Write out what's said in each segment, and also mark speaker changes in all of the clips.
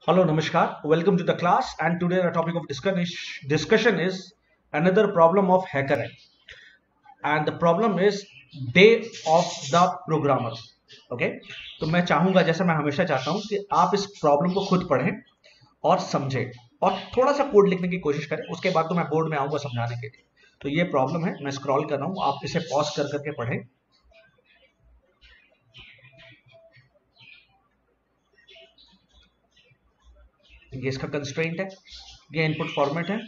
Speaker 1: Hello, Namaskar. Welcome to the class. And today the topic of discussion is another problem of HackerRank. And the problem is day of the programmer. Okay तो मैं चाहूंगा, जैसा मैं हमेशा चाहता हूं, कि आप इस प्रॉब्लम को खुद पढ़ें और समझें और थोड़ा सा कोड लिखने की कोशिश करें। उसके बाद तो मैं बोर्ड में आऊंगा समझाने के लिए। तो ये प्रॉब्लम है, मैं स्क्रॉल कर रहा हूं, आप इसे पॉज कर करके पढ़ें। ये इसका कंस्ट्रेंट है, ये इनपुट फॉर्मेट है,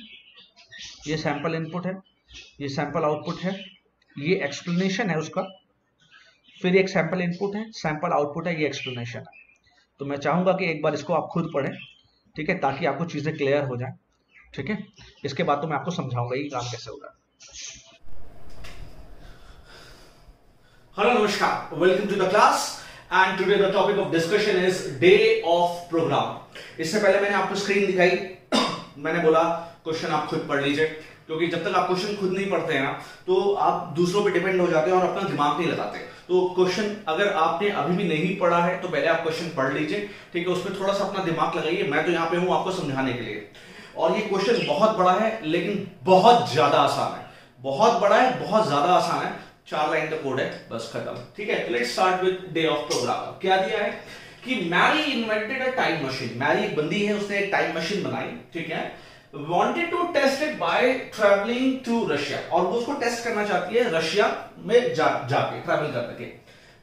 Speaker 1: ये सैंपल इनपुट है, ये सैंपल आउटपुट है, ये एक्सप्लेनेशन है उसका, फिर एक सैंपल इनपुट है, सैंपल आउटपुट है, ये एक्सप्लेनेशन है। तो मैं चाहूंगा कि एक बार इसको आप खुद पढ़ें, ठीक है, ताकि आपको चीजें क्लियर हो जाए। ठीक है, इसके बाद तो मैं आपको समझाऊंगा ये काम कैसे होगा।
Speaker 2: Hello, Namaskar. Welcome to the class. And today the topic of discussion is day of program. इससे पहले मैंने आपको स्क्रीन दिखाई मैंने बोला क्वेश्चन आप खुद पढ़ लीजिए, क्योंकि जब तक आप क्वेश्चन खुद नहीं पढ़ते हैं ना तो आप दूसरों पे डिपेंड हो जाते हैं और अपना दिमाग नहीं लगाते। तो क्वेश्चन अगर आपने अभी भी नहीं पढ़ा है तो पहले आप क्वेश्चन पढ़ लीजिए, ठीक है, उसमें थोड़ा सा अपना दिमाग लगाइए। मैं तो यहाँ पे हूँ आपको समझाने के लिए। और ये क्वेश्चन बहुत बड़ा है लेकिन बहुत ज्यादा आसान है। बहुत बड़ा है, बहुत ज्यादा आसान है। 4 लाइन का कोड है, बस खत्म। ठीक है, let's start with day of program. क्या दिया है कि Mary invented a time machine. Mary एक बंदी है, उसने एक टाइम मशीन बनाई, ठीक है, wanted to test it by traveling to Russia। और वो उसको टेस्ट करना चाहती है रशिया में जाके ट्रैवल करके।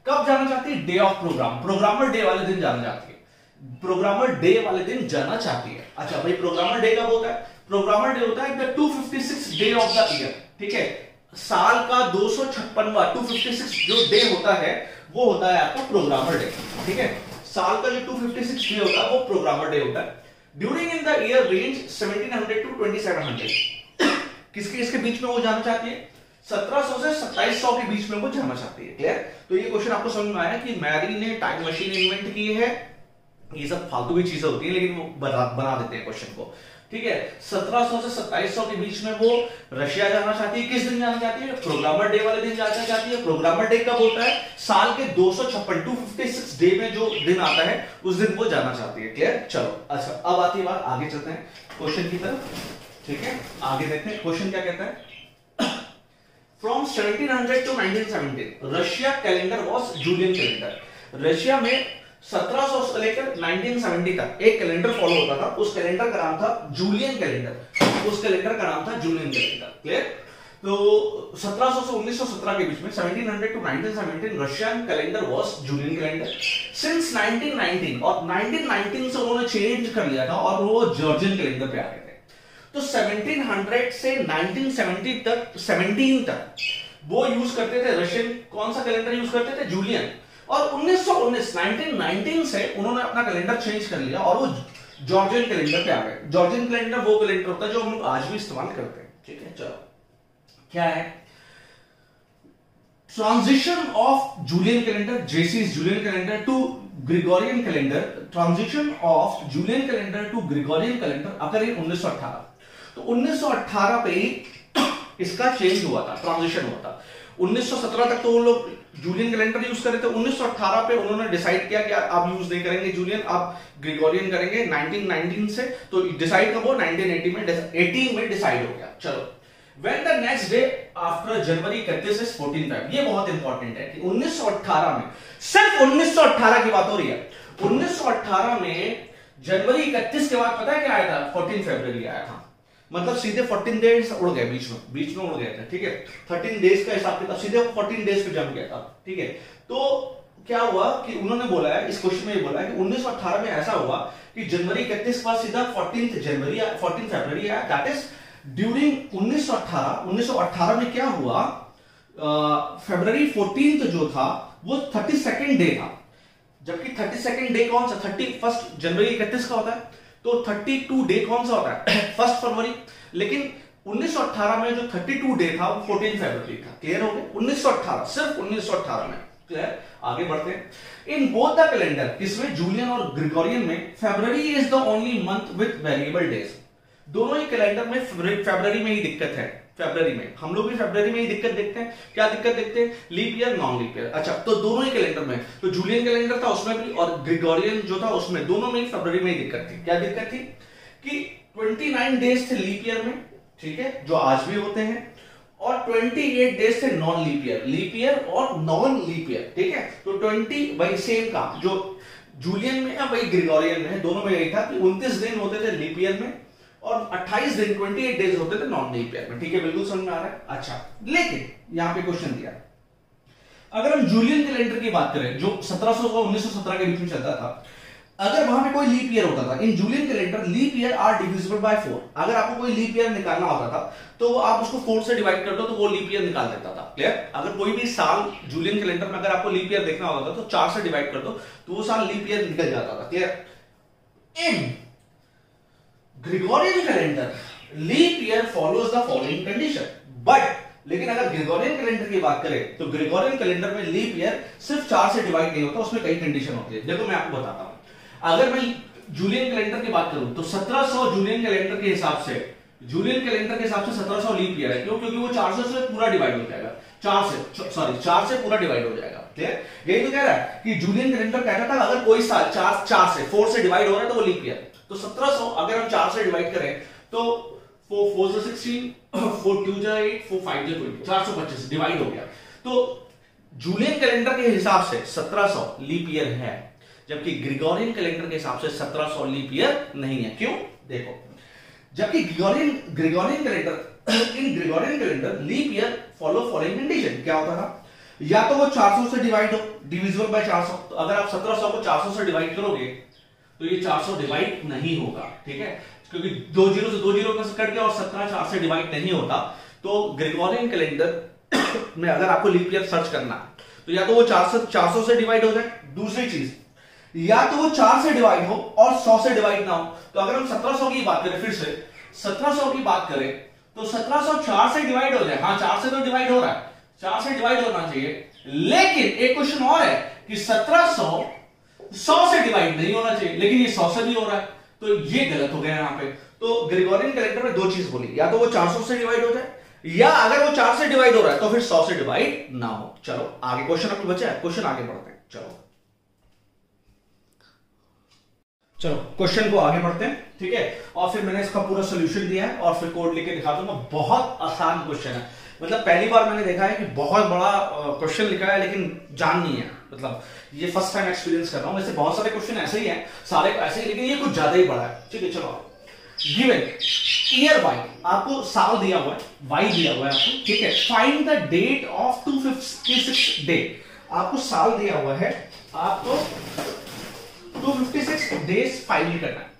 Speaker 2: कब जाना चाहती है? Day of program, programmer day वाले दिन जाना चाहती है। प्रोग्रामर डे वाले दिन जाना चाहती है। अच्छा भाई, प्रोग्रामर डे कब होता है? प्रोग्रामर डे होता है the 256 day of the year. ठीक है, साल का 256वां 256 जो डे होता है वो होता है आपका प्रोग्रामर डे। ठीक है, साल का जो 256 डे होता है वो प्रोग्रामर डे होता है। During in the year range 1700 to 2700। किसके इसके बीच में वो जाना चाहती है? 1700 से 2700 के बीच में वो जाना चाहती है। क्लियर? तो ये क्वेश्चन आपको समझ में आया कि मैरी ने टाइम मशीन इन्वेंट की है। ये सब फालतू की चीजें होती है लेकिन वो बना देते हैं क्वेश्चन को। ठीक है, 1700 से 2700 के बीच में वो रशिया जाना चाहती है। किस दिन जाना चाहती है? प्रोग्रामर डे वाले दिन जाना चाहती है। प्रोग्रामर डे कब होता है? साल के 256 डे में जो दिन आता है उस दिन वो जाना चाहती है। क्लियर? चलो, अच्छा अब आती है बात, आगे चलते हैं क्वेश्चन की तरफ। ठीक है, आगे देखते हैं क्वेश्चन क्या कहता है। From 1700 to 1917 Russia calendar was Julian calendar. Russia में 1700 से लेकर 1970 तक एक कैलेंडर फॉलो होता था। उस कैलेंडर का नाम था जूलियन कैलेंडर। उस कैलेंडर का नाम था जूलियन कैलेंडर। क्लियर? तो 1700 से 1917 के बीच में 1700 to 1917 Russian calendar was Julian calendar. Since 1919 और 1919 से उन्होंने चेंज कर लिया था और वो जॉर्जियन कैलेंडर पे आ गए थे। तो 1700 से 1970 तक 17 तक वो यूज करते थे रशियन, कौन सा कैलेंडर यूज करते थे? जूलियन। और 1919 से उन्होंने अपना कैलेंडर चेंज कर लिया और वो जॉर्जियन कैलेंडर पे आ गए। जॉर्जियन कैलेंडर वो कैलेंडर होता है जो हम लोग आज भी इस्तेमाल करते हैं। ठीक है, चलो क्या है? ट्रांजिशन ऑफ जूलियन कैलेंडर, जेसीस Julian calendar to Gregorian calendar. Transition of Julian calendar to Gregorian calendar अगर ये 1918। तो 1918 पे ही इसका चेंज हुआ था, ट्रांजिशन हुआ था। 1917 तक तो वो लोग जूलियन कैलेंडर यूज कर रहे थे। 1918 पे उन्होंने डिसाइड किया कि आप यूज नहीं करेंगे जूलियन, आप ग्रिगोरियन करेंगे 1919 से। तो डिसाइड कब हो? 1980 में, 18 में डिसाइड हो गया। चलो, when the next day after January 31 is 14 Feb। ये बहुत इंपॉर्टेंट है कि 1918 में, सिर्फ 1918 की बात हो रही है। 1918 में जनवरी 31 के बाद पता है क्या आया था? 14 फरवरी आया था। मतलब सीधे 14 डेज उड़ गए, बीच में उड़ गए थे। ठीक है, 13 डेज का हिसाब किताब सीधे 14 डेज पे जम गया था। ठीक है, तो क्या हुआ कि उन्होंने बोला है, इस क्वेश्चन में ये बोला है कि 1918 में ऐसा हुआ कि जनवरी 31 के बाद सीधा 14 फरवरी आया। दैट इज ड्यूरिंग 1918 में क्या हुआ? फरवरी 14 जो था वो 32nd डे था, जबकि 32nd डे कौन सा? 31 जनवरी 31 का होता है। तो 32 डे कौन सा होता है? 1 फरवरी। लेकिन 1918 में जो 32 डे था वो 14 फरवरी था। क्लियर हो गया? 1918, सिर्फ 1918 में। क्लियर? आगे बढ़ते हैं। इन बोथ द कैलेंडर, किसमें? जूलियन और ग्रिगोरियन में, February is the only month with variable days. दोनों ही कैलेंडर में फरवरी में ही दिक्कत है। फरवरी में, हम लोग भी फरवरी में ही दिक्कत देखते हैं। क्या दिक्कत देखते हैं? Leap year, non leap year. अच्छा, तो दोनों ही कैलेंडर में, तो जूलियन कैलेंडर था उसमें भी और ग्रेगोरियन जो था उसमें, दोनों में ही फरवरी में ही दिक्कत थी। क्या दिक्कत थी? कि 29 डेज थे लीप ईयर में, ठीक है, जो आज भी होते हैं, और 28 डेज थे नॉन लीप ईयर और नॉन लीप ईयर, ठीक है। तो 20 वही सेम काम जो जूलियन में है वही ग्रेगोरियन में है, दोनों में यही था कि 29 दिन होते थे लीप ईयर में और 28 दिन 28 डेज होते थे नॉन लीप ईयर में, ठीक है, बिल्कुल समझ में आ रहा है। अच्छा, लेकिन यहां पे क्वेश्चन दिया, अगर हम जूलियन कैलेंडर की बात करें जो 1700 और 1917 के बीच में चलता था, अगर वहां पे कोई लीप ईयर होता था, in Julian calendar leap year are divisible by 4, अगर आपको कोई लीप ईयर निकालना होता था तो आप उसको 4 से डिवाइड कर दो तो वो लीप ईयर निकाल देता था। क्लियर? अगर कोई भी साल जूलियन कैलेंडर में अगर आपको लीप ईयर देखना होता था तो 4 से डिवाइड कर दो तो वो साल लीप ईयर निकल जाता था। Clear? In Gregorian calendar leap year follows the following condition, but लेकिन अगर ग्रेगोरियन कैलेंडर की बात करें तो ग्रेगोरियन कैलेंडर में लीप ईयर सिर्फ 4 से डिवाइड नहीं होता, उसमें कई कंडीशन होती है। देखो मैं आपको बताता हूं, अगर मैं जूलियन कैलेंडर की बात करूं तो 1700 जूलियन कैलेंडर के हिसाब से 1700 लीप ईयर है। क्यों? क्योंकि वो 400 से पूरा डिवाइड हो जाएगा, 4 से पूरा डिवाइड हो जाएगा। क्लियर? यही तो कह रहा है कि जूलियन कैलेंडर कहता था अगर कोई साल 4 से डिवाइड हो रहा है तो वो लीप ईयर। तो 1700 अगर हम 4 से डिवाइड करें तो 4 से 16, 4 2 जा 8, 4 5 जा 20, 425 डिवाइड हो गया। तो जूलियन कैलेंडर के हिसाब से 1700 लीप ईयर है, जबकि ग्रेगोरियन कैलेंडर के हिसाब से 1700 लीप ईयर नहीं है। क्यों? देखो, जबकि Gregorian calendar leap year follow following condition. क्या होता था? या तो वो 400 से डिवाइड हो, डिविजिबल बाय 400, तो अगर आप 1700 को 400 से डिवाइड करोगे तो ये 400 डिवाइड नहीं होगा, ठीक है, क्योंकि 2 जीरो से 2 जीरो का कट गया और 17 4 से डिवाइड नहीं होता। तो ग्रेगोरियन कैलेंडर में अगर आपको लीप ईयर सर्च करना तो या तो वो 400 से डिवाइड हो जाए, दूसरी चीज या तो वो 4 से डिवाइड हो और 100 से डिवाइड ना हो। तो अगर हम 1700 की बात करें, फिर से 1700 की बात करें तो 1700 4 से डिवाइड हो जाए, हाँ 4 से तो डिवाइड हो रहा है, 4 से डिवाइड होना चाहिए, लेकिन एक क्वेश्चन और है कि 1700 100 से डिवाइड नहीं होना चाहिए, लेकिन ये 100 से भी हो रहा है, तो ये गलत हो गया यहां पे। तो ग्रेगोरियन कैलेंडर में 2 चीज बोली, या तो वो 400 से डिवाइड हो जाए, या अगर वो 4 से डिवाइड हो रहा है तो फिर 100 से डिवाइड ना हो। चलो आगे क्वेश्चन अपने बचा है, क्वेश्चन आगे बढ़ते हैं। चलो क्वेश्चन को आगे बढ़ते हैं, ठीक है, और फिर मैंने इसका पूरा सोल्यूशन दिया है और फिर कोड लिख के दिखा दूंगा। बहुत आसान क्वेश्चन है, मतलब पहली बार मैंने देखा है कि बहुत बड़ा क्वेश्चन लिखा है लेकिन जान नहीं है, मतलब ये फर्स्ट टाइम एक्सपीरियंस कर रहा हूं। वैसे बहुत सारे क्वेश्चन ऐसे ही हैं, सारे ऐसे ही, लेकिन ये कुछ ज्यादा ही बड़ा है। ठीक है, चलो गिवन ईयर वाई, आपको साल दिया हुआ है, वाई दिया हुआ है आपको, ठीक है, find the date of 256 day, आपको साल दिया हुआ है, आपको 256 डेज फाइंड करना है।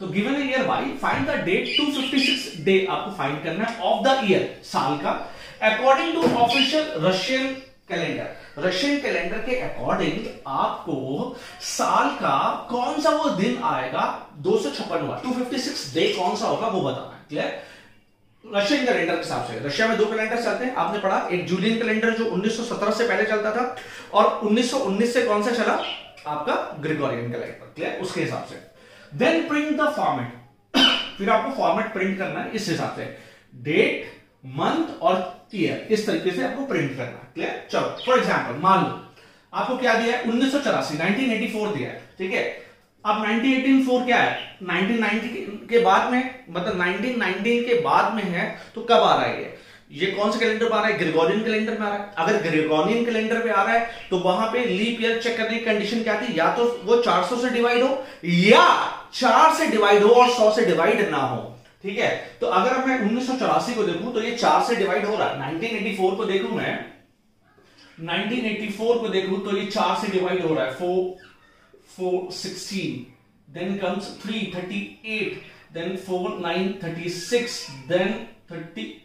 Speaker 2: तो given year Y, find the date 256 day आपको फाइंड करना है ऑफ द ईयर, साल का, according to official Russian calendar. Russian calendar के अकॉर्डिंग आपको साल का कौन सा वो दिन आएगा 256वां, 256 डे कौन सा होगा वो बताना है। क्लियर? रशियन कैलेंडर के हिसाब से, रशिया में 2 कैलेंडर चलते हैं, आपने पढ़ा, एक जूलियन कैलेंडर जो 1917 से पहले चलता था, और 1919 से कौन सा चला आपका ग्रेगोरियन कैलेंडर। क्लियर? उसके हिसाब से देन प्रिंट द फॉर्मेट, फिर आपको फॉर्मेट प्रिंट करना है इस हिसाब से, डेट, मंथ और ईयर, इस तरीके से आपको प्रिंट करना है। क्लियर? चलो फॉर एग्जांपल मान लो आपको क्या दिया है, 1984 दिया है, ठीक है। अब 1984 क्या है, 1990 के बाद में, मतलब 1919 के बाद में है, तो कब आ रहा है ये कौन सा कैलेंडर पे आ रहा है, ग्रेगोरियन कैलेंडर में आ रहा है। अगर ग्रेगोरियन कैलेंडर पे आ रहा है तो वहां पे लीप ईयर चेक करने की कंडीशन क्या थी, या तो वो 400 से डिवाइड हो, या 4 से डिवाइड हो और 100 से डिवाइड ना हो। ठीक है, तो अगर मैं 1984 को देखूं तो ये 4 से डिवाइड हो रहा है, 1984 को देखूं मैं, 1984 को देखूं तो ये 4 से डिवाइड हो रहा है, 4 16, then comes 3 38, then 4 9 36, then 36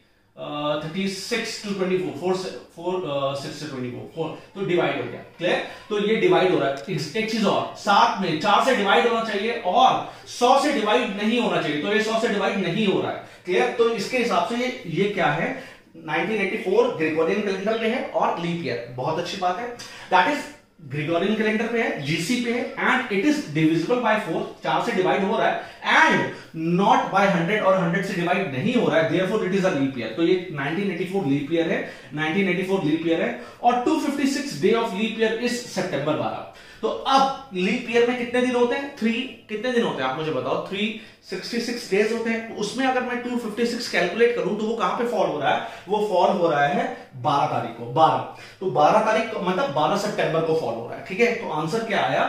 Speaker 2: to 24, 6 से 24, तो डिवाइड हो गया। क्लियर? तो ये डिवाइड हो रहा है। एक चीज और, साथ में 4 से डिवाइड होना चाहिए और 100 से डिवाइड नहीं होना चाहिए, तो ये 100 से डिवाइड नहीं हो रहा है। क्लियर? तो इसके हिसाब से ये क्या है, 1984 ग्रेगोरियन कैलेंडर में है और लीप ईयर। बहुत अच्छी बात है, दैट इज ग्रिगोरियन कैलेंडर पे है, जीसी पे है, and it is divisible by 4, 4 से डिवाइड हो रहा है, एंड नॉट बाय 100 और 100 से डिवाइड नहीं हो रहा है, therefore it is a leap year. तो ये 1984 लीप ईयर है, 1984 लीप ईयर है, और 256 day of leap year is September 12। तो अब लीप ईयर में कितने दिन होते हैं? 3 कितने दिन होते हैं आप मुझे बताओ? 366 डेज होते हैं। उसमें अगर मैं 256 कैलकुलेट करूं तो वो कहां पे फॉल हो रहा है? वो फॉल हो रहा है 12 तारीख को, 12। तो 12 तारीख मतलब 12 सितंबर को फॉल हो रहा है, ठीक है। तो आंसर क्या आया?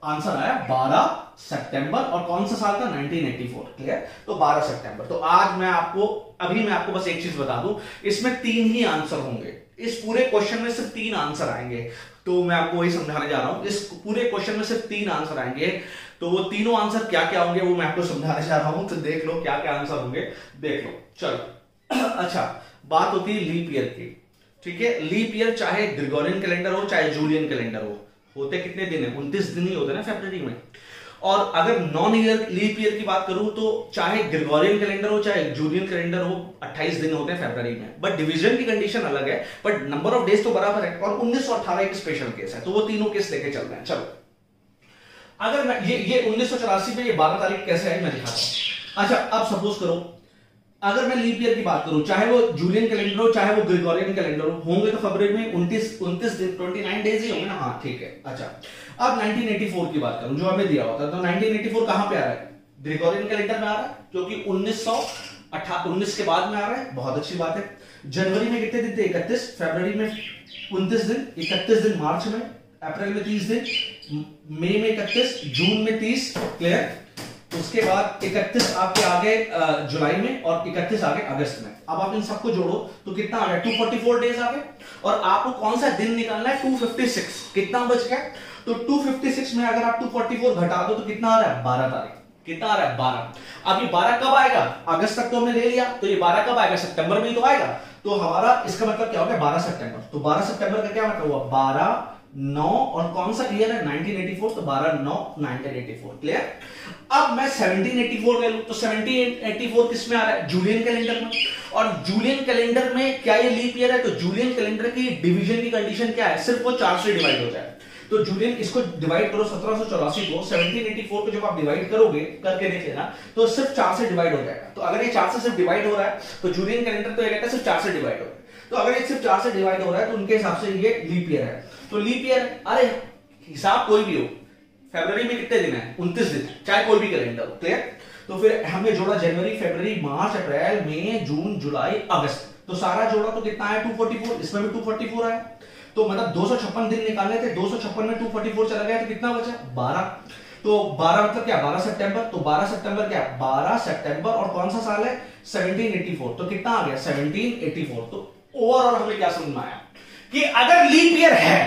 Speaker 2: आंसर आया 12 सितंबर, और कौन सा साल का? 1984, क्लियर। तो 12 सितंबर। तो आज मैं आपको बस एक चीज बता दूं, इसमें 3 ही आंसर होंगे, इस पूरे क्वेश्चन में सिर्फ 3 आंसर आएंगे। तो मैं आपको वही समझाने जा रहा हूं, इस पूरे क्वेश्चन में सिर्फ 3 आंसर आएंगे। तो वो तीनों आंसर क्या क्या होंगे वो मैं आपको समझाने जा रहा हूं, तो देख लो क्या क्या आंसर होंगे, देख लो। चलो अच्छा, बात होती है लीप ईयर की, ठीक है। लीप ईयर चाहे ग्रिगोरियन कैलेंडर हो चाहे जूलियन कैलेंडर हो, होते कितने दिन है? 29 दिन ही होते ना फरवरी में। और अगर नॉन ईयर लीप ईयर की बात करूं तो चाहे ग्रिगोरियन कैलेंडर हो चाहे जूलियन कैलेंडर हो, 28 दिन होते हैं फरवरी में, बट डिवीजन की कंडीशन अलग है, बट नंबर ऑफ डेज तो बराबर है। और 1918 एक स्पेशल केस है, तो वो तीनों केस लेके चल रहे हैं। चलो, अगर मैं ये 1984 में ये 12 तारीख कैसे आई मैं दिखाता हूं। अच्छा, अब सपोज करो अगर मैं लीप ईयर की बात करूं, चाहे वो जूलियन कैलेंडर हो चाहे वो ग्रिगोरियन कैलेंडर हो, होंगे तो फरवरी में 29 दिन, 29 डेज ही होंगे ना। हाँ ठीक है। अच्छा, अब 1984 की बात करूं जो हमें दिया हुआ था, तो 1984 कहां पे आ रहा है? ग्रिगोरियन कैलेंडर में आ रहा है, क्योंकि 1919 के बाद में आ रहा है, बहुत अच्छी बात है। जनवरी में कितने दिन थे? 31, फरवरी में 29 दिन, 31 दिन मार्च में, अप्रैल में 30 दिन, मई में 31, जून में 30, क्लियर। उसके बाद 31 आपके आगे जुलाई में, और 31 आगे अगस्त में। अब आप इन सबको जोड़ो तो कितना आ गया? 244 डेज आ गए। और आपको कौन सा दिन निकालना है? 256। कितना बच गया? तो 256 में अगर आप 244 घटा दो तो कितना आ रहा है? 12 तारीख। कितना आ रहा है? 12। अब ये 12 कब आएगा? अगस्त तक तो हमने ले लिया, तो ये 12 कब आएगा? सितंबर में ही तो आएगा। तो हमारा इसका मतलब क्या हो गया? 12 सितंबर। तो 12 सितंबर का क्या मतलब हुआ? 12 9, और कौन सा ईयर है? 1984, तो 12/9 1984, क्लियर। अब मैं 1784 ले लूं तो 1784 किस में आ रहा है? जूलियन कैलेंडर में। और जूलियन कैलेंडर में क्या ये लीप ईयर है? तो जूलियन कैलेंडर की डिवीजन की कंडीशन क्या है? सिर्फ वो 4 से डिवाइड हो जाए। तो जूलियन, इसको डिवाइड करो 1784 को, 1784 को जब आप डिवाइड करोगे, करके देख लेना, तो सिर्फ 4 से डिवाइड हो जाएगा। तो अगर ये 4 से सिर्फ डिवाइड हो रहा है तो जूलियन कैलेंडर तो ये कहता है सिर्फ 4 से डिवाइड हो रहा है। तो अगर ये सिर्फ 4 से डिवाइड हो रहा है तो उनके हिसाब से ये लीप ईयर है। तो लीप ईयर, अरे हिसाब कोई भी हो, फरवरी में कितने दिन है? 29 दिन, चाहे कोई भी कैलेंडर हो, क्लियर। तो फिर हमने जोड़ा जनवरी, फरवरी, मार्च, अप्रैल, मई, जून, जुलाई, अगस्त, तो सारा जोड़ा तो कितना है? 244। इसमें भी 244 आया। तो मतलब 256 दिन निकालने थे, 256 में 244 चला गया तो कितना बचा? 12। तो 12 मतलब क्या? 12 सितंबर। तो 12 सितंबर क्या? 12 सितंबर, और कौन सा साल है? 1784। तो कितना आ गया? 1784। तो ओवरऑल हमें क्या समझ में आया कि अगर लीप ईयर है,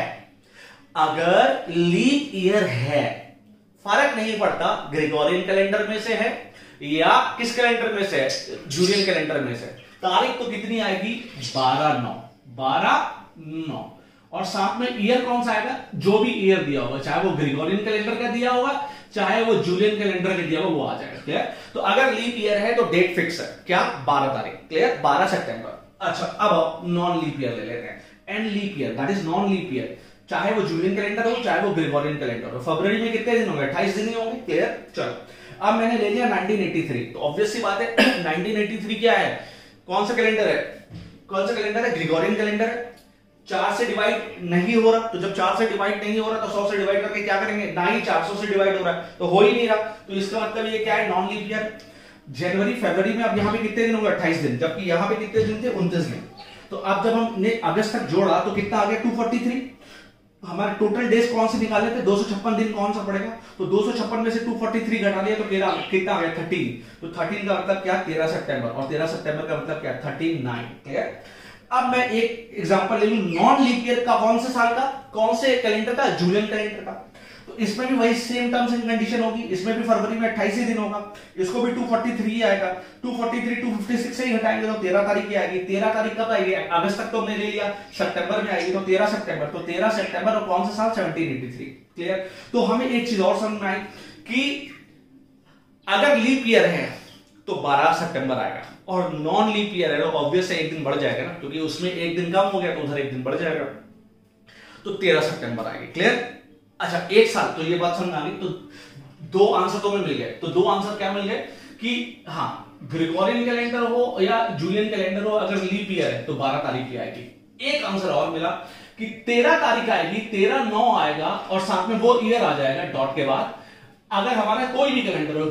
Speaker 2: अगर लीप ईयर है, फर्क नहीं पड़ता ग्रिगोरियन कैलेंडर में से है या किस कैलेंडर में से है? जूलियन कैलेंडर में से। तारीख तो कितनी आएगी? 12/9, 12/9, और साथ में ईयर कौन सा आएगा? जो भी ईयर दिया होगा, चाहे वो ग्रिगोरियन कैलेंडर का दिया होगा चाहे वो जूलियन कैलेंडर का दिया होगा, वो आ जाएगा, क्लियर। तो अगर लीप ईयर है तो डेट फिक्स है, क्या? 12 तारीख, क्लियर, 12 सितंबर। अच्छा, अब नॉन लीप ईयर ले लेते हैं, and leap year, that is non leap year, चाहे वो जूलियन कैलेंडर हो चाहे वो ग्रिगोरियन कैलेंडर हो। फरवरी में कितने दिन होंगे? 28 दिन ही होंगे, क्लियर। चलो, अब मैंने ले लिया 1983, तो ऑब्वियस सी बात है 1983 क्या है? कौन सा कैलेंडर है? कौन सा कैलेंडर है? ग्रिगोरियन कैलेंडर है। 4 से डिवाइड नहीं हो रहा, तो जब 4 से डिवाइड नहीं हो रहा तो 100 से डिवाइड करके क्या करेंगे? ना ही 400 से डिवाइड हो रहा है, तो हो ही नहीं रहा, तो इसका मतलब ये क्या है? Non leap year. जनवरी, फरवरी में अब यहां पे कितने दिन होंगे? 28 दिन, जबकि यहां पे कितने दिन थे? 29 दिन। तो अब जब हमने अगस्त तक जोड़ा तो कितना आ गया? 243। हमारे टोटल डेज कौन से निकाले थे? 256 दिन, कौन सा पड़ेगा? तो 256 में से 243 घटा लिया तो कितना आ गया? 13। तो 13 का मतलब क्या? 13 सितंबर, और 13 सितंबर का मतलब क्या? 39, क्लियर। अब मैं एक एग्जांपल ले लूं नॉन लीप ईयर का, कौन से साल का? कौन से कैलेंडर का? जूलियन कैलेंडर का। तो इसमें भी वही सेम टर्म्स एंड कंडीशन होगी, इसमें भी फरवरी में 28 ही दिन होगा, इसको भी 243 ही आएगा। 243 256 से ही घटाएंगे तो 13 तारीख की आएगी। 13 तारीख कब आएगी? अगस्त तक तो हमने ले लिया, सितंबर में आएगी, तो 13 सितंबर। तो 13 सितंबर और कौन सा साल? 1783, क्लियर। तो हमें एक चीज और समझ में आई कि अगर लीप ईयर है तो 12 सितंबर आएगा, और नॉन लीप ईयर है तो ऑब्वियस है एक दिन बढ़ जाएगा ना, क्योंकि उसमें एक दिन कम हो गया तो उधर एक दिन बढ़ जाएगा। तो 13 सितंबर आएगी। क्लियर? अच्छा, एक साल, तो ये बात समझ आ गई। तो दो आंसर तो में मिल गए। तो दो आंसर क्या मिल गए कि हाँ, ग्रेगोरियन कैलेंडर हो या जूलियन कैलेंडर हो, अगर लीप ईयर है तो 12 तारीख की आएगी। एक आंसर और मिला कि 13 तारीख आएगी, 13/9 आएगा और साथ में वो ईयर आ जाएगा डॉट के बाद, अगर हमारा कोई भी कैलेंडर हो,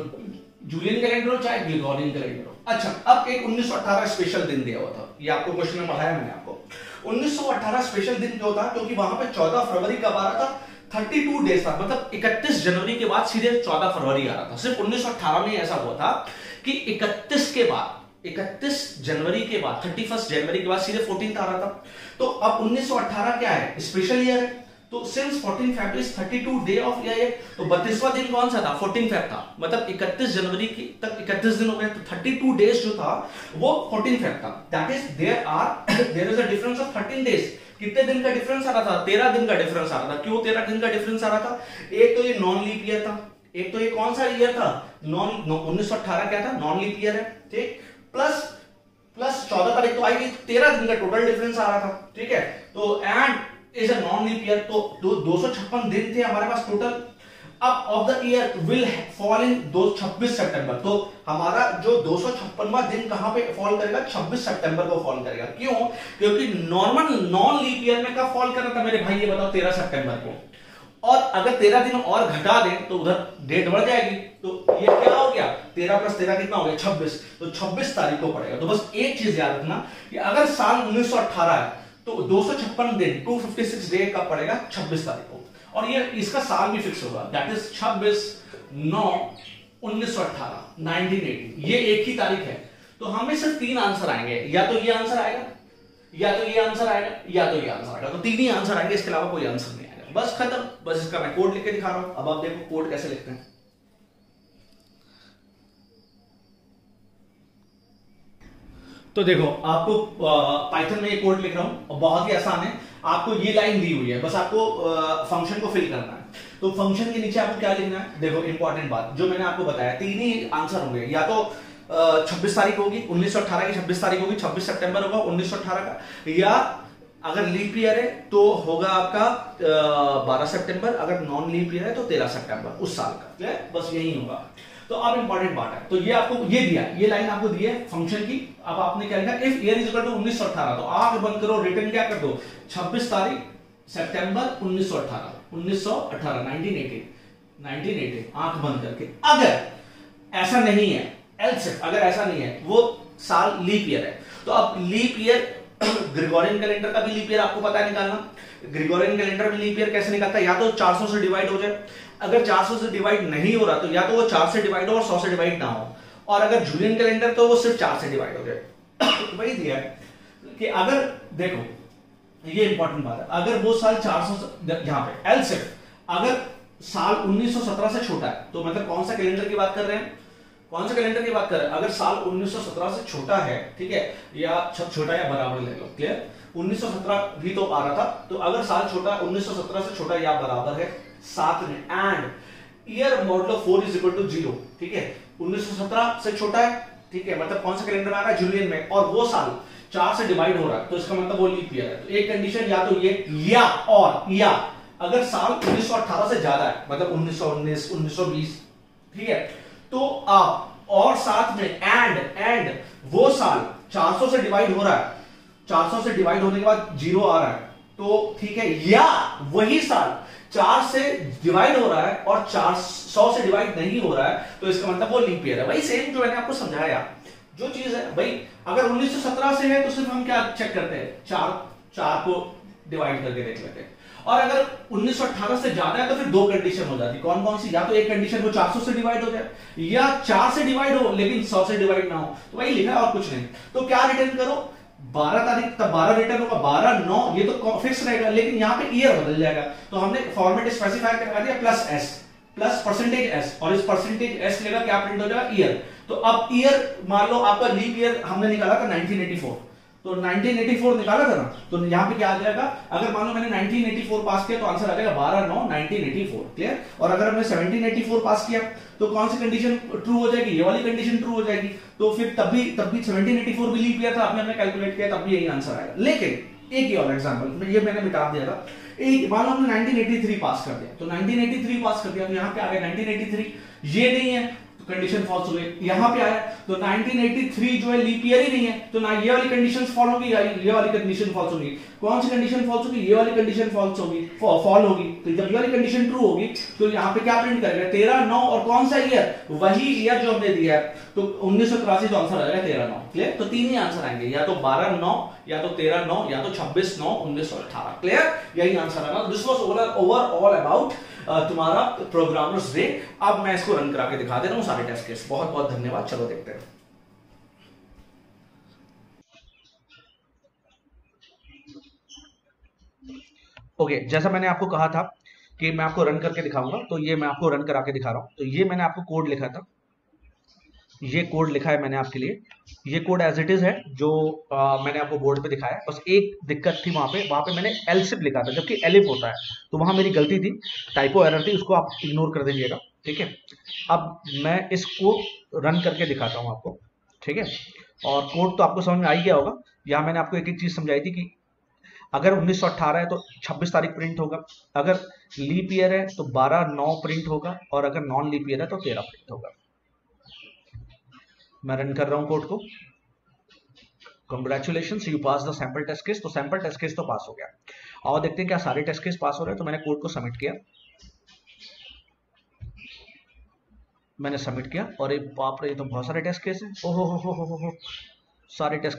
Speaker 2: जूलियन कैलेंडर हो चाहे ग्रेगोरियन कैलेंडर हो। अच्छा, अब एक 1918 स्पेशल दिन दिया हुआ था, ये आपको क्वेश्चन में पढ़ाया मैंने आपको। 1918 स्पेशल दिन क्यों था? क्योंकि वहां पे 14 फरवरी कब आ रहा था? 32 डेज था, मतलब 31 जनवरी के बाद सीधे 14 फरवरी आ रहा था। सिर्फ 1918 में ऐसा हुआ था कि 31 के बाद, 31 जनवरी के बाद, 31 जनवरी के बाद सीधे 14 आ रहा था। तो अब 1918 क्या है? स्पेशल ईयर है। तो since 14 Feb is 32 day of year, तो 32वां दिन कौन सा था? 14 Feb था, मतलब 31 जनवरी की तक 31 दिन हो गए, तो 32 डेज जो था वो 14 Feb था। That is there is a difference of 13 days. कितने दिन का डिफरेंस आ रहा था? 13 दिन का डिफरेंस आ रहा था। क्यों 13 दिन का डिफरेंस आ रहा था? एक तो ये नॉन लीप ईयर था, एक तो ये कौन सा ईयर था? 1918 क्या था? नॉन लीप ईयर है, ठीक। प्लस 14 तारीख तो आएगी, 13 दिन का टोटल डिफरेंस आ रहा था, ठीक है। तो and is a non leap year, तो 256 दिन थे हमारे पास टोटल। अब of the year will fall in 26 सितंबर, तो हमारा जो 256वां दिन कहां पे फॉल करेगा? 26 सितंबर को फॉल करेगा। क्यों? क्योंकि नॉर्मल नॉन लीप ईयर में कब फॉल कर रहा था मेरे भाई, ये बताओ? 13 सितंबर को। और अगर 13 दिन और घटा दें तो उधर डेट बढ़ जाएगी। तो ये क्या हो गया? 13 + 13 कितना हो गया? 26। तो 26 तारीख को पड़ेगा। तो बस एक चीज याद रखना कि अगर साल 1918 है तो 256 दिन, 256 डे कब पड़ेगा? 26 तारीख को। और ये इसका साल भी फिक्स होगा, दैट इज 26/9/1918, 1980। ये एक ही तारीख है। तो हमें सिर्फ 3 आंसर आएंगे, या तो ये आंसर आएगा, या तो ये आंसर आएगा, या तो ये आंसर आएगा। तो 3 ही आंसर आएंगे, इसके अलावा कोई आंसर नहीं आएगा। बस खत्म। बस इसका मैं कोड लिख के दिखा रहा हूं। अब आप देखो कोड कैसे लिखते हैं। तो देखो, आपको पाइथन में ये कोड लिख रहा हूं और बहुत ही आसान है। आपको ये लाइन दी हुई है, बस आपको फंक्शन को फिल करना है। तो फंक्शन के नीचे आपको क्या लिखना है? देखो, इंपॉर्टेंट बात जो मैंने आपको बताया, 3 ही आंसर होंगे। या तो 26 तारीख होगी, 1918 की 26 तारीख होगी, 26 सितंबर होगा 1918 का, या अगर लीप ईयर है तो होगा आपका 12 सितंबर, अगर नॉन लीप ईयर है तो 13 सितंबर उस साल का। बस यही होगा। तो अब इंपॉर्टेंट बात है, तो ये आपको ये दिया, ये लाइन आपको दी है फंक्शन की। अब आपने क्या लिखा? If year is equal to 1918, तो आंख बंद करो, रिटर्न क्या कर दो? 26 तारीख सितंबर 1918, 1980 आंख बंद करके। अगर ऐसा नहीं है, एल्स अगर ऐसा नहीं है, वो साल लीप ईयर है, तो अब लीप ईयर ग्रेगोरियन कैलेंडर का भी लीप ईयर आपको पता है निकालना। ग्रेगोरियन कैलेंडर में लीप ईयर कैसे निकालता है? या तो 400 से डिवाइड हो जाए, अगर 400 से डिवाइड नहीं हो रहा तो या तो वो 4 से डिवाइड हो और 100 से डिवाइड ना हो, और अगर जूलियन कैलेंडर तो वो सिर्फ 4 से डिवाइड हो जाए। वही दिया है कि अगर देखो, ये इंपॉर्टेंट बात है, अगर वो साल 400 यहां पे एलसीएफ, अगर साल 1917 से छोटा है, तो मतलब कौन सा कैलेंडर की बात कर रहे हैं? कौन सा कैलेंडर की बात कर रहे हैं? अगर साल 1917 से छोटा है, ठीक है, या छोटा या बराबर ले लो। क्लियर? 1917 भी तो आ रहा था, तो अगर साल छोटा 1917 से छोटा या बराबर है, साथ में and year modulo 4 is equal to 0, ठीक है, 1917 से छोटा है, ठीक है, मतलब कौन सा कैलेंडर आ रहा है? जूलियन में, और वो साल 4 से डिवाइड हो रहा है, तो इसका मतलब वो लीप ईयर है। तो एक कंडीशन या तो ये, या अगर साल 1918 से ज्यादा है, मतलब 1919, 1920, ठीक है, तो आप और साथ में एंड वो साल 400 से डिवाइड हो रहा है, 400 से डिवाइड होने के बाद 0 आ रहा है, तो ठीक है, या वही साल 4 से डिवाइड हो रहा है और 400 से डिवाइड नहीं हो रहा है, तो इसका मतलब वो लीप ईयर है। वही सेम जो मैंने आपको समझाया, जो चीज है भाई, अगर 1917 से है तो सिर्फ हम क्या चेक करते हैं? 4 को डिवाइड करके देख लेते हैं। और अगर 1918 से ज्यादा है तो फिर 2 कंडीशन हो जाती। कौन कौन सी? या तो एक कंडीशन वो 400 से डिवाइड हो जाए, या 4 से डिवाइड हो लेकिन 100 से डिवाइड ना हो। तो वही लिखा है और कुछ नहीं। तो क्या रिटर्न करो? 12 तारीख, तब 12 रिटर्न होगा, 12/9, ये तो फिक्स रहेगा, लेकिन यहाँ पे ईयर बदल जाएगा। तो हमने फॉर्मेट स्पेसिफाई कर दिया +s, प्लस %s, और इस %s लेगा क्या प्रिंट हो जाएगा? ईयर। तो अब ईयर मान लो आपका लीप ईयर हमने निकाला था 1984, तो 1984 निकाला था ना, तो यहाँ पे क्या आ जाएगा? अगर मान लो मैंने 1984 पास किया तो आंसर आ जाएगा 12/9/1984। क्लियर? और अगर हमने 1784 पास किया तो कौन सी कंडीशन ट्रू हो जाएगी? ये वाली कंडीशन ट्रू हो जाएगी। तो फिर तब भी 1784 भी लीप ईयर था, आपने हमने कैलकुलेट किया, तब भी यही आंसर आएगा। लेकिन एक ही और एग्जांपल, ये मैंने मिटा दिया था एक मान लो हमने 1983 पास कर दिया, तो 1983 पास कर दिया, तो यहाँ पे आ गया 1983, ये नहीं है तो कंडीशन फॉल्स हो गई। यहाँ पे आया तो 1983 जो है लीप ईयर ही नहीं है, तो ना ये वाली कंडीशन फॉल होगी या ये वाली कंडीशन फॉल्स होगी। कौन सी कंडीशन फॉल्स होगी? ये वाली कंडीशन फॉल्स होगी, फॉल होगी। तो जब ये वाली कंडीशन ट्रू होगी तो यहाँ पे क्या प्रिंट करेगा? 13 9, और कौन सा ईयर? वही ईयर जो हमने दिया है, तो 1983 तो आंसर आएगा 13 9। क्लियर? तो तीन ही आंसर आएंगे, या तो 12 9, या तो 13 9, या तो 26 9 1918। क्लियर? यही आंसर आएगा। दिस वाज ओवरऑल अबाउट तुम्हारा प्रोग्रामर्स डे। अब मैं इसको रन करा के दिखा दे रहा हूं सारे टेस्ट केस। बहुत बहुत धन्यवाद। चलो देखते हैं।
Speaker 1: ओके, जैसा मैंने आपको कहा था कि मैं आपको रन करके दिखाऊंगा, तो ये मैं आपको रन करा के दिखा रहा हूं। तो ये मैंने आपको कोड लिखा था, ये कोड लिखा है मैंने आपके लिए। ये कोड एज इट इज है जो मैंने आपको बोर्ड पे दिखाया। बस एक दिक्कत थी वहां पे मैंने एलसिफ लिखा था जबकि एलिफ होता है, तो वहां मेरी गलती थी, टाइपो एरर थी, उसको आप इग्नोर कर दीजिएगा। ठीक है, अब मैं इसको रन करके दिखाता हूं आपको। ठीक है, और कोड तो आपको समझ में आ ही गया होगा। यहाँ मैंने आपको एक एक चीज समझाई थी कि अगर 1918 है तो 26 तारीख प्रिंट होगा, अगर लीप ईयर है तो 12 9 प्रिंट होगा, और अगर नॉन लीप ईयर है तो 13 प्रिंट होगा। मैं रन कर रहा हूं कोड को। Congratulation, you pass the sample test case. तो सैंपल टेस्ट केस तो पास हो गया। और देखते हैं क्या सारे टेस्ट केस पास हो रहे हैं। तो मैंने कोड को सबमिट किया, मैंने सबमिट किया, और एक बाप रे, ये तो बहुत सारे टेस्ट केस हैं। ओहो हो, सारे टेस्ट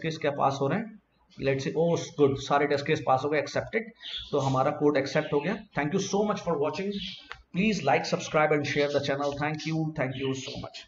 Speaker 1: केस क्या पास हो रहे हैं? Let's see. ओह गुड, सारे टेस्ट केस पास हो गए, एक्सेप्टेड। तो हमारा कोड एक्सेप्ट हो गया। Thank you so much for watching. Please like, subscribe and share the channel. Thank you so much.